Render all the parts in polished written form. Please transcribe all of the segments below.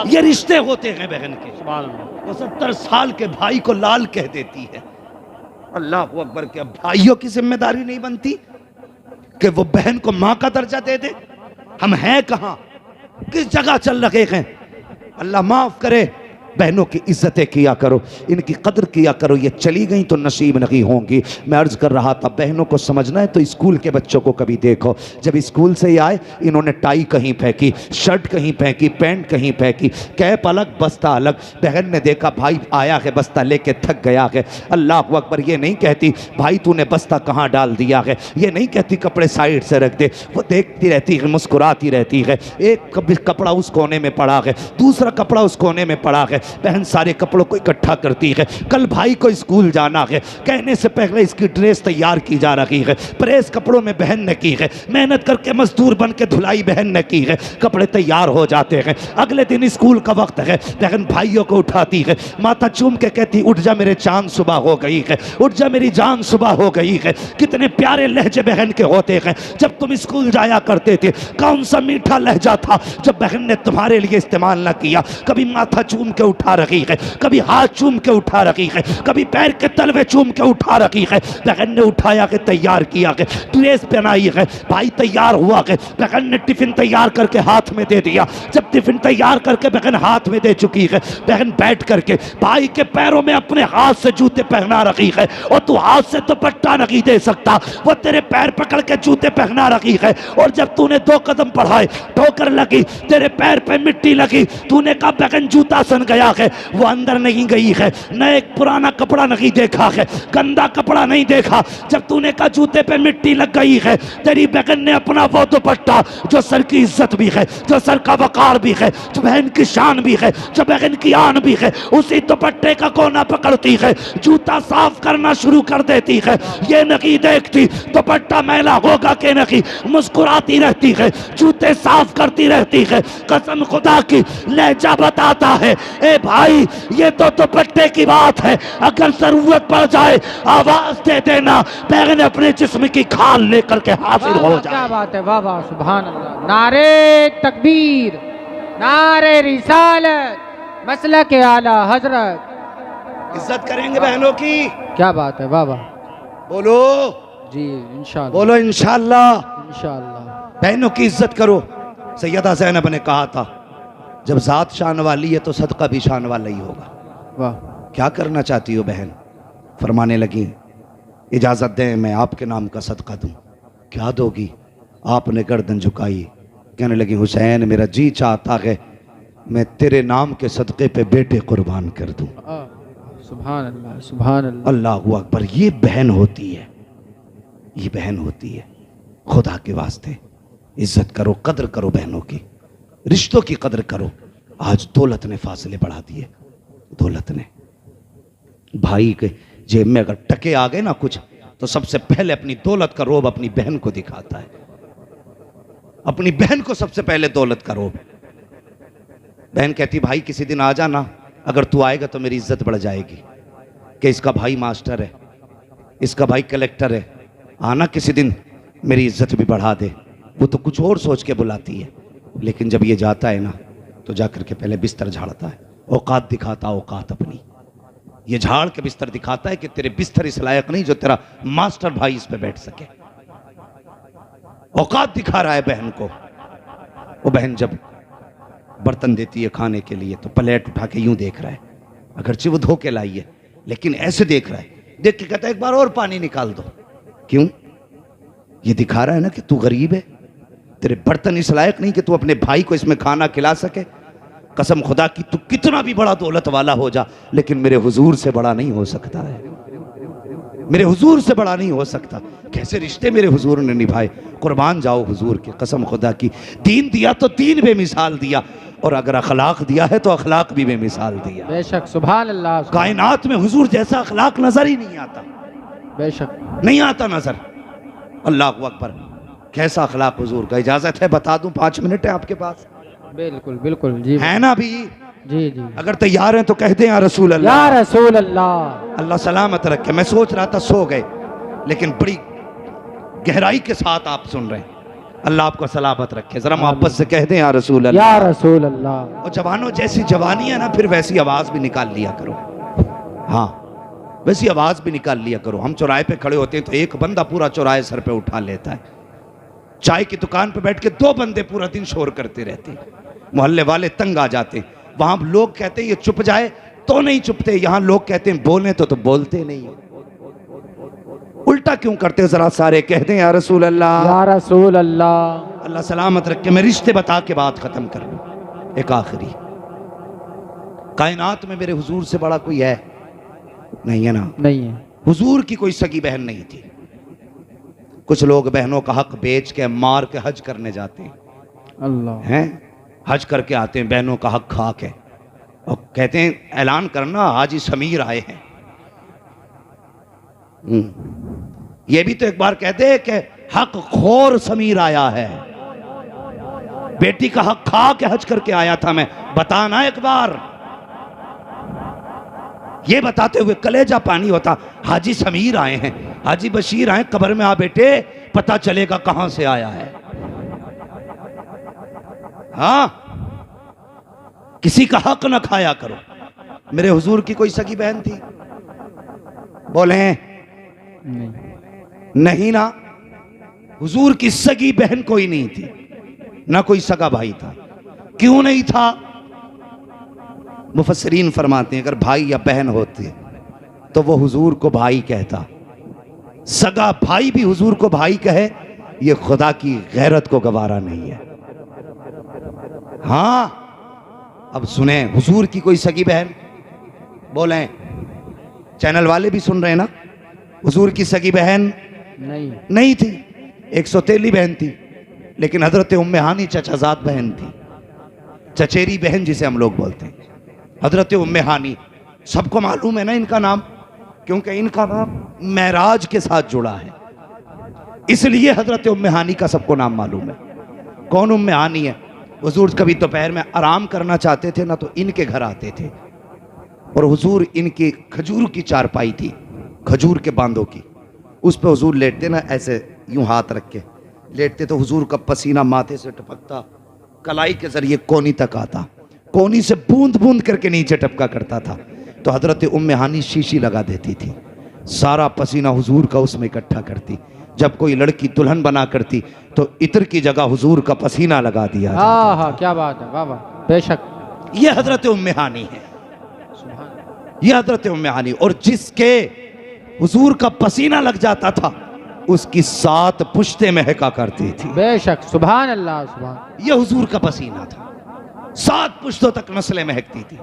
ये रिश्ते होते हैं बहन के। वो 70 साल के भाई को लाल कह देती है। अल्लाह अकबर। के भाइयों की जिम्मेदारी नहीं बनती कि वो बहन को मां का दर्जा दे दे? हम हैं कहां, किस जगह चल रहे हैं? अल्लाह माफ करे, बहनों की इज्जतें किया करो, इनकी कदर किया करो। ये चली गई तो नसीब नहीं होंगी। मैं अर्ज कर रहा था, बहनों को समझना है तो स्कूल के बच्चों को कभी देखो, जब स्कूल से ही आए इन्होंने टाई कहीं फेंकी, शर्ट कहीं फेंकी, पैंट कहीं फेंकी, कैप अलग बस्ता अलग। बहन ने देखा भाई आया है बस्ता लेके थक गया है, अल्लाह अकबर। ये नहीं कहती भाई तूने बस्ता कहाँ डाल दिया है, ये नहीं कहती कपड़े साइड से रख दे। वो देखती रहती है, मुस्कुराती रहती है। एक कपड़ा उस कोने में पड़ा है, दूसरा कपड़ा उस कोने में पड़ा है। बहन सारे कपड़ों को इकट्ठा करती है। कल भाई को स्कूल जाना है, कहने से पहले इसकी ड्रेस तैयार की जा रही है। प्रेस कपड़ों में बहन ने की है, मेहनत करके मजदूर बन के धुलाई बहन ने की है। कपड़े तैयार हो जाते हैं, अगले दिन स्कूल का वक्त है। बहन भाइयों को उठाती है, माथा चूम के कहती उठ जा मेरे चांद, सुबह हो गई है, उठ जा मेरी जान, सुबह हो गई है। कितने प्यारे लहजे बहन के होते हैं। जब तुम स्कूल जाया करते थे, कौन सा मीठा लहजा था जब बहन ने तुम्हारे लिए इस्तेमाल न किया। कभी माथा चूम के उठा रही है, कभी हाथ चूम के उठा रही है, कभी पैर के तलवे चूम के उठा रही है। बहन ने उठाया के तैयार किया है, ड्रेस पहनाई है, भाई तैयार हुआ है। बहन ने टिफिन तैयार करके हाथ में दे दिया। जब टिफिन तैयार करके बहन हाथ में दे चुकी है, बहन बैठ करके भाई के पैरों में अपने हाथ से जूते पहना रही है। और तू हाथ से तो पट्टा नहीं दे सकता, वो तेरे पैर पकड़ के जूते पहना रही है। और जब तूने 2 कदम बढ़ाए, ठोकर लगी, तेरे पैर पे मिट्टी लगी, तूने कहा बहन जूता सन गया है। वो अंदर नहीं गई है, न एक पुराना कपड़ा नहीं देखा है, गंदा कपड़ा नहीं देखा। जब तूने कहा जूते पे मिट्टी लग गई है, तेरी बहन ने अपना वो दुपट्टा जो सर की इज्जत भी है, जो सर का वकार भी है, जो बहन की शान भी है, जो बहन की आन भी है, उसी दुपट्टे का कोना पकड़ती है, जूता साफ करना शुरू कर देती है। ये नहीं देखती दुपट्टा मैला होगा कि नहीं, मुस्कुराती रहती है, जूते साफ करती रहती है। कसम खुदा की लहजा बताता है, ए भाई ये तो दुपट्टे की बात है, अगर जरूरत पड़ जाए आवाज दे देना, बहन अपने जिस्म की खाल लेकर के हाजिर हो जाए। क्या बात है, वाह वाह, सुभान अल्लाह। नारे तकबीर, नारे रिसालत, मसलक के आला हजरत। इज्जत करेंगे बहनों की। क्या बात है, वाह वाह। बोलो जी इंशाअल्लाह, बोलो इंशाअल्लाह। इंशाअल्लाह। बहनों की इज्जत करो। सैयदा ज़ैनब ने कहा था जब जात शान वाली है तो सदका भी शान वाला ही होगा। वाह। क्या करना चाहती हो बहन? फरमाने लगी इजाज़त दें मैं आपके नाम का सदका दूं। क्या दोगी? आपने गर्दन झुकाई, कहने लगी हुसैन मेरा जी चाहता है मैं तेरे नाम के सदक़े पे बेटे कुर्बान कर दूं। सुभान अल्लाह, सुभान अल्लाह, अल्लाहु अकबर। ये बहन होती है, ये बहन होती है। खुदा के वास्ते इज्जत करो, कदर करो बहनों की, रिश्तों की कदर करो। आज दौलत ने फासले बढ़ा दिए, दौलत ने। भाई के जेब में अगर टके आ गए ना कुछ, तो सबसे पहले अपनी दौलत का रोब अपनी बहन को दिखाता है, अपनी बहन को सबसे पहले दौलत का रोब। बहन कहती भाई किसी दिन आ जाना, अगर तू आएगा तो मेरी इज्जत बढ़ जाएगी कि इसका भाई मास्टर है, इसका भाई कलेक्टर है, आना किसी दिन मेरी इज्जत भी बढ़ा दे। वो तो कुछ और सोच के बुलाती है, लेकिन जब ये जाता है ना तो जाकर के पहले बिस्तर झाड़ता है, औकात दिखाता, औकात अपनी। ये झाड़ के बिस्तर दिखाता है कि तेरे बिस्तर इस लायक नहीं जो तेरा मास्टर भाई इस पे बैठ सके। औकात दिखा रहा है बहन को। वो बहन जब बर्तन देती है खाने के लिए तो प्लेट उठा के यूं देख रहा है, अगरचे वो धो के लाई है लेकिन ऐसे देख रहा है, देख के कहता है एक बार और पानी निकाल दो। क्यों? ये दिखा रहा है ना कि तू गरीब है, तेरे बर्तन इस लायक नहीं कि तू अपने भाई को इसमें खाना खिला सके। कसम खुदा की तू कितना भी बड़ा दौलत वाला हो जा, लेकिन मेरे हुजूर से बड़ा नहीं हो सकता है, मेरे हुजूर से बड़ा नहीं हो सकता। कैसे रिश्ते मेरे हुजूर ने निभाए, कुर्बान जाओ हुजूर के। कसम खुदा की, दीन दिया तो दीन बेमिसाल दिया, और अगर अखलाक दिया है तो अखलाक भी बेमिसाल दिया। बेशक, सुभान अल्लाह। कायनात में हुजूर जैसा अखलाक नजर ही नहीं आता, बेशक नहीं आता नजर। अल्लाह अकबर, कैसा अखलाक हुजूर का। इजाजत है बता दूं, 5 मिनट है आपके पास? बिल्कुल बिल्कुल जी, है ना अभी? जी जी। अगर तैयार हैं तो कह दें या रसूल अल्लाह। या रसूल अल्लाह। अल्लाह सलामत रखे। मैं सोच रहा था सो गए, लेकिन बड़ी गहराई के साथ आप सुन रहे हैं। अल्लाह आपको सलामत रखे। जरा मोहब्बत से कह दें या रसूल अल्लाह। या रसूल अल्लाह। और जवानों जैसी जवानी है ना, फिर वैसी आवाज भी निकाल लिया करो। हाँ, वैसी आवाज भी निकाल लिया करो। हम चौराहे पे खड़े होते हैं तो एक बंदा पूरा चौराहे सर पे उठा लेता है। चाय की दुकान पे बैठ के 2 बंदे पूरा दिन शोर करते रहते हैं, मोहल्ले वाले तंग आ जाते। वहां लोग कहते हैं ये चुप जाए तो नहीं चुपते, यहां लोग कहते हैं बोले तो बोलते नहीं। उल्टा क्यों करते हो? जरा सारे कहते हैं या रसूल अल्लाह। या रसूल अल्लाह। अल्लाह सलामत रखे। मैं रिश्ते बता के बात खत्म कर लूं। एक आखिरी, कायनात में मेरे हुजूर से बड़ा कोई है नहीं, है ना? नहीं है। हुजूर की कोई सगी बहन नहीं थी। कुछ लोग बहनों का हक बेच के मार के हज करने जाते हैं, अल्लाह हैं हज करके आते हैं बहनों का हक खा के, और कहते हैं ऐलान करना हाजी समीर आए हैं। ये भी तो एक बार कहते हैं कि हक खोर समीर आया है। बेटी का हक खा के हज करके आया था मैं, बताना एक बार। ये बताते हुए कलेजा पानी होता, हाजी समीर आए हैं, हाजी बशीर आए, कब्र में आ बेटे, पता चलेगा कहां से आया है। हाँ, किसी का हक ना खाया करो। मेरे हुजूर की कोई सगी बहन थी? बोले नहीं। नहीं ना, हुजूर की सगी बहन कोई नहीं थी, ना कोई सगा भाई था। क्यों नहीं था? मुफस्सिरीन फरमाते हैं अगर भाई या बहन होती तो वो हुजूर को भाई कहता। सगा भाई भी हुजूर को भाई कहे, ये खुदा की गैरत को गवारा नहीं है। हाँ, अब सुने, हुजूर की कोई सगी बहन? बोले, चैनल वाले भी सुन रहे हैं ना? हुजूर की सगी बहन नहीं थी। एक सौतेली बहन थी, लेकिन हजरत उम्मे हानी चचाजाद बहन थी, चचेरी बहन जिसे हम लोग बोलते हैं। हजरत उम्मे हानी सबको मालूम है ना इनका नाम, क्योंकि इनका नाम महराज के साथ जुड़ा है, इसलिए हजरत उम्मे हानी का सबको नाम मालूम है। कौन उम्मे हानी है? हुजूर कभी दोपहर में आराम करना चाहते थे ना, तो इनके घर आते थे, और हुजूर इनकी खजूर की चारपाई थी, खजूर के बांधों की, उस पर हुजूर लेटते ना, ऐसे यूं हाथ रख के लेटते, तो हुजूर का पसीना माथे से टपकता, कलाई के जरिए कोनी तक आता, कोनी से बूंद बूंद करके नीचे टपका करता था। तो हजरत उम्मे हानी शीशी लगा देती थी, सारा पसीना हुजूर का उसमें इकट्ठा करती। जब कोई लड़की दुल्हन बना करती तो इत्र की जगह हुजूर का पसीना लगा दिया जाता था। हाँ, क्या बात है, वाह वाह, बेशक। ये हजरत उम्मे हानी है, ये हजरत उम्मे हानी। और जिसके हुजूर का पसीना लग जाता था उसकी 7 पुश्तें महका करती थी। बेशक, सुभान अल्लाह, सुभान। ये हुजूर का पसीना था, 7 पुश्तों तक नस्लें महकती थी।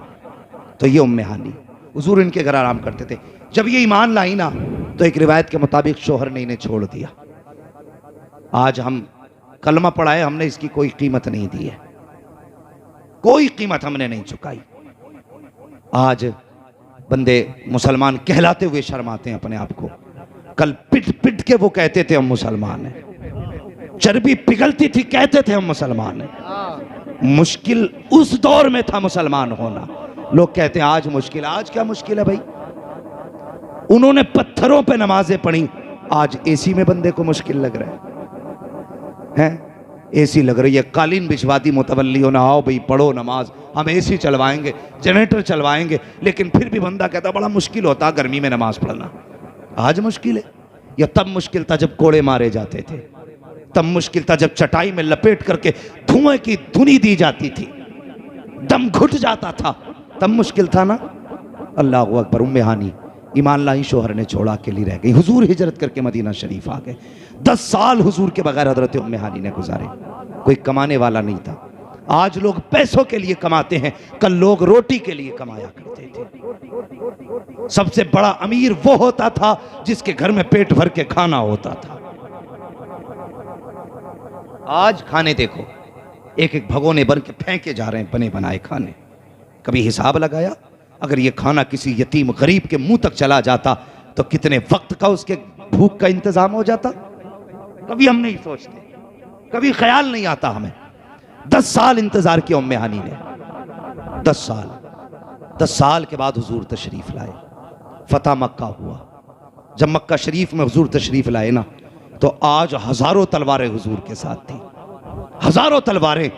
तो ये उम्मे हानी, हुजूर इनके घर आराम करते थे। जब ये ईमान लाई ना, तो एक रिवायत के मुताबिक शोहर ने इन्हें छोड़ दिया। आज हम कलमा पढ़ाए, हमने इसकी कोई कीमत नहीं दी है, कोई कीमत हमने नहीं चुकाई। आज बंदे मुसलमान कहलाते हुए शर्माते हैं अपने आप को। कल पिट पिट के वो कहते थे हम मुसलमान हैं, चर्बी पिघलती थी, कहते थे हम मुसलमान हैं। मुश्किल उस दौर में था मुसलमान होना। लोग कहते हैं आज मुश्किल, आज क्या मुश्किल है भाई? उन्होंने पत्थरों पे नमाजें पढ़ी, आज एसी में बंदे को मुश्किल लग रहा है? एसी लग रही है, कालीन बिछवा दी मुतवल्लियों ने, आओ भाई पढ़ो नमाज, हम एसी चलवाएंगे, जनरेटर चलवाएंगे, लेकिन फिर भी बंदा कहता बड़ा मुश्किल होता गर्मी में नमाज पढ़ना। आज मुश्किल है? या तब मुश्किल था जब कोड़े मारे जाते थे, तब मुश्किल था जब चटाई में लपेट करके धुएं की धुनी दी जाती थी, दम घुट जाता था, तब मुश्किल था ना। अल्लाह अकबर। उम्मे हानी ईमान लाई, शोहर ने छोड़ा, अकेली रह गई। हुजूर हिजरत करके मदीना शरीफ आ गए। 10 साल हुजूर के बगैर हजरत उम्मे हानी ने गुजारे। कोई कमाने वाला नहीं था। आज लोग पैसों के लिए कमाते हैं, कल लोग रोटी के लिए कमाया करते थे। सबसे बड़ा अमीर वो होता था जिसके घर में पेट भर के खाना होता था। आज खाने देखो, एक एक भगोने बन के फेंके जा रहे हैं, बने बनाए खाने। कभी हिसाब लगाया अगर ये खाना किसी यतीम गरीब के मुंह तक चला जाता तो कितने वक्त का उसके भूख का इंतजाम हो जाता? कभी हम नहीं सोचते, कभी ख्याल नहीं आता हमें। 10 साल इंतजार किया उम्मे हानी ने, 10 साल। 10 साल के बाद हुजूर तशरीफ लाए, फतह मक्का हुआ। जब मक्का शरीफ में हुजूर तशरीफ लाए ना, तो आज हजारों तलवारें हुजूर के साथ थी। हजारों तलवारें।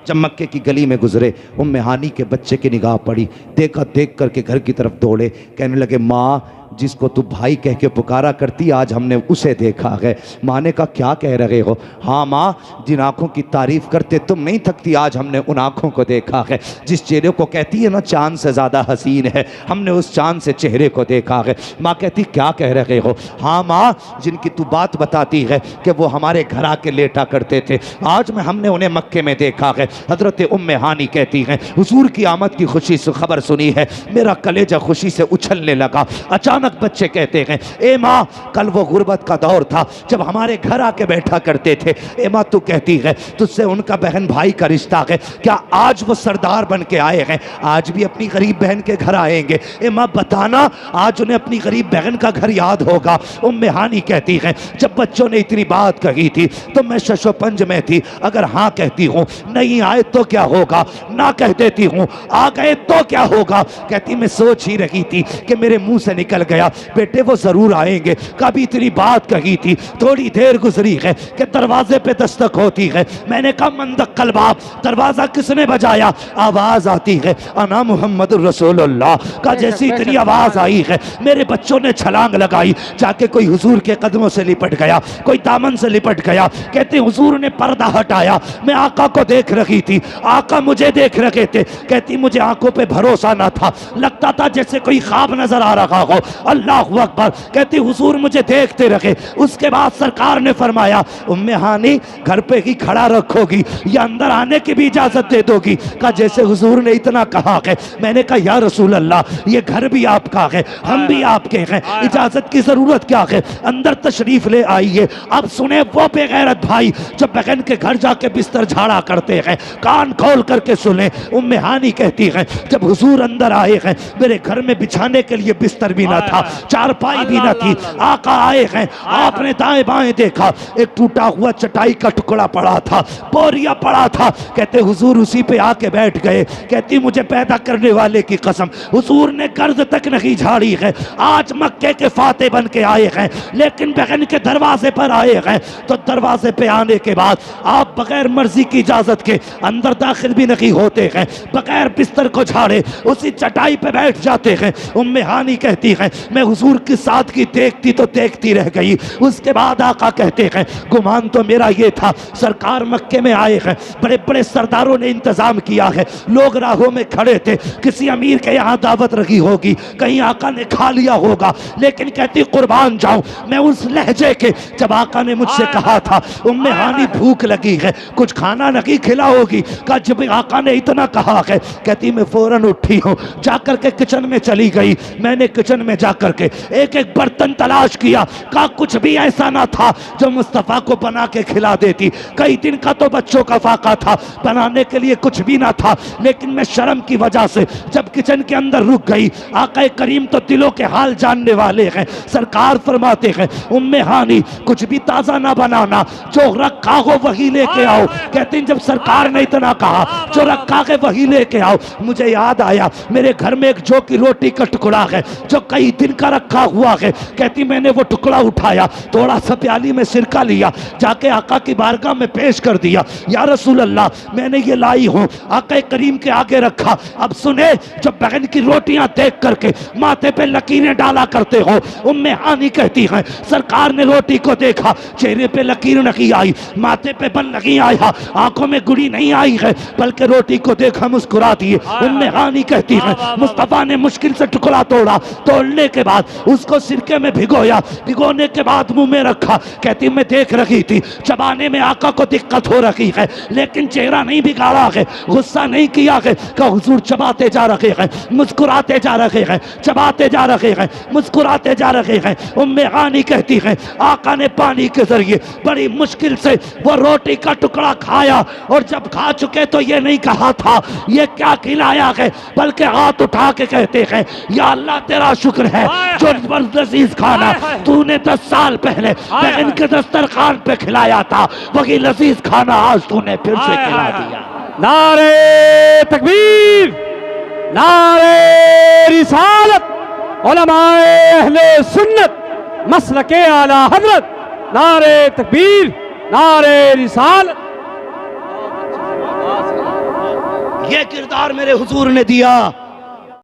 जब मक्के की गली में गुजरे, उम्मे हानी के बच्चे की निगाह पड़ी, देखा, देख करके घर की तरफ दौड़े, कहने लगे माँ जिसको तू भाई कह के पुकारा करती आज हमने उसे देखा है। माँ ने कहा क्या कह रहे हो? हाँ माँ, जिन आंखों की तारीफ करते तुम नहीं थकती आज हमने उन आंखों को देखा है। जिस चेहरे को कहती है ना चांद से ज़्यादा हसीन है, हमने उस चांद से चेहरे को देखा है। माँ कहती क्या कह रहे हो? हाँ माँ, जिनकी तू बात बताती है कि वो हमारे घर आके लेटा करते थे, आज में हमने उन्हें मक्के में देखा है। हजरत उम्मे हानी कहती हैं हुजूर की आमद की खुशी से खबर सुनी है, मेरा कलेजा खुशी से उछलने लगा। अचानक बच्चे कहते हैं ए माँ, कल वो गुर्बत का दौर था जब हमारे घर आके बैठा करते थे। ए माँ, तू कहती है तुझसे उनका बहन भाई का रिश्ता है, क्या आज वो सरदार बन के आए हैं, आज भी अपनी गरीब बहन के घर आएंगे? ए माँ बताना, आज उन्हें अपनी गरीब बहन का घर याद होगा? उम्मे हानी कहती है जब बच्चों ने इतनी बात कही थी तो मैं शशोपंज में थी, अगर हाँ कहती हूँ नहीं आए तो क्या होगा, ना कह देती हूँ आ गए तो क्या होगा? कहती मैं सोच ही रही थी कि मेरे मुंह से निकल गया बेटे वो जरूर आएंगे, कभी इतनी बात कही थी। थोड़ी देर गुजरी है कि दरवाजे पे दस्तक होती है, मैंने कहा मंदक कलबाब, दरवाजा किसने बजाया? आवाज आती है अना मोहम्मद रसूलुल्लाह का। जैसी इतनी आवाज आई है मेरे बच्चों ने छलांग लगाई, जाके कोई हुजूर के कदमों से लिपट गया, कोई दामन से लिपट गया। कहते हुजूर ने पर्दा हटाया, मैं आका को देख रही थी, आका मुझे देख रहे थे। कहती मुझे आंखों पे भरोसा ना था, लगता था जैसे कोई ख्वाब नजर आ रहा हो। अल्लाह अकबर। कहती हुजूर मुझे देखते रहे। उसके बाद सरकार ने फरमाया उम्मे हानी घर पे ही खड़ा रखोगी या अंदर आने की भी इजाजत दे दोगी? कहा जैसे हुजूर ने इतना कहा है। मैंने कहा या रसूल अल्लाह ये घर भी आपका है, हम भी आपके हैं, इजाजत की जरूरत क्या है, अंदर तशरीफ ले आइए। अब सुने वो बेगैरत भाई जो बहन के घर जाके बिस्तर झाड़ा करते हैं, कान खोल करके सुने। उम्मे हानी कहती है जब हुजूर अंदर आए हैं मेरे घर में बिछाने के लिए बिस्तर भी ना था, चारपाई भी ना थी। आका आए हैं, आपने दाएं बाएं देखा, एक टूटा हुआ चटाई का टुकड़ा पड़ा था, बोरिया पड़ा था। कहते हुजूर उसी पे आके बैठ गए। कहती मुझे पैदा करने वाले की कसम हुजूर ने गर्द तक नहीं झाड़ी है, आज मक्के के फाते बन के आए हैं, लेकिन बहन के दरवाजे पर आए हैं तो दरवाजे पे आने के बाद आप बगैर मर्जी की इजाजत के अंदर दाखिल भी नहीं होते हैं, बगैर बिस्तर को झाड़े उसी चटाई पे बैठ जाते हैं। उम्मे हानी कहती है मैं हुजूर की सादगी देखती तो देखती रह गई। उसके बाद आका कहते हैं गुमान तो मेरा ये था सरकार मक्के में आए हैं, बड़े बड़े सरदारों ने इंतजाम किया है, लोग राहों में खड़े थे, किसी अमीर के यहाँ दावत रखी होगी, कहीं आका ने खा लिया होगा। लेकिन कहती कुर्बान जाऊं मैं उस लहजे के जब आका ने मुझसे कहा था उम्मे हानी भूख लगी है कुछ खाना नहीं खिलाओगी? का जब आका ने इतना कहा है, कहती मैं फौरन उठी हूँ, जाकर के किचन में चली गई। मैंने किचन में जाकर के एक एक बर्तन तलाश किया, का कुछ भी ऐसा ना था जो मुस्तफ़ा को बना के खिला देती। कई दिन का तो बच्चों का फाका था, बनाने के लिए कुछ भी ना था, लेकिन मैं शर्म की वजह से जब किचन के अंदर रुक गई। आका करीम तो दिलों के हाल जानने वाले हैं, सरकार फरमाते हैं उम्मे हानी कुछ भी ताज़ा ना बनाना, जो रखा हो वही लेके आओ। कहती जब सरकार ने इतना कहा जो रखा है वही लेके आओ, मुझे याद आया मेरे घर में एक जौ की रोटी का टुकड़ा है जो कई दिन का रखा हुआ है। कहती मैंने वो टुकड़ा उठाया, थोड़ा सा प्याली में सिरका लिया, जाके आका की बारगाह में पेश कर दिया, या रसूल अल्लाह मैंने ये लाई हूँ। आका करीम के आगे रखा। अब सुने जो बहन की रोटियां देख करके माथे पे लकीरें डाला करते हो, उम्मे हानी कहती हैं सरकार ने रोटी को देखा, चेहरे पे लकीर नहीं आई, माथे पे बल नहीं आया, आंखों में गुड़ी नहीं आई है, बल्कि रोटी को देखा मुस्कुरा दिए। उम्मे हानी कहती हैं मुस्तफा ने मुश्किल से टुकड़ा तोड़ा, तोड़ने के बाद उसको सिरके में भिगोया, भिगोने के बाद मुंह में रखा। कहती मैं देख रही थी चबाने में आका को दिक्कत हो रही है, लेकिन चेहरा नहीं बिगाड़ा है, गुस्सा नहीं किया है। का हुजूर चबाते जा रहे हैं, मुस्कुराते जा रहे हैं, चबाते जा रहे हैं, मुस्कुराते जा रहे हैं। उम्मे हानी कहती है आका ने पानी के जरिए बड़ी मुश्किल से वो रोटी का टुकड़ा खाया, और जब खा चुके तो ये नहीं कहा था ये क्या खिलाया है, बल्कि हाथ उठा के कहते हैं या अल्लाह तेरा शुक्र है जो लजीज खाना तूने 10 साल पहले बहन के दस्तरखान पे खिलाया था, वही लजीज खाना आज तूने फिर से खिला दिया। नारे तकबीर, नारे रिसालत, उलमाए अहले सुन्नत, मसलके आला हजरत, नारे तकबीर, नारे रिसालत। ये किरदार मेरे हुजूर ने दिया।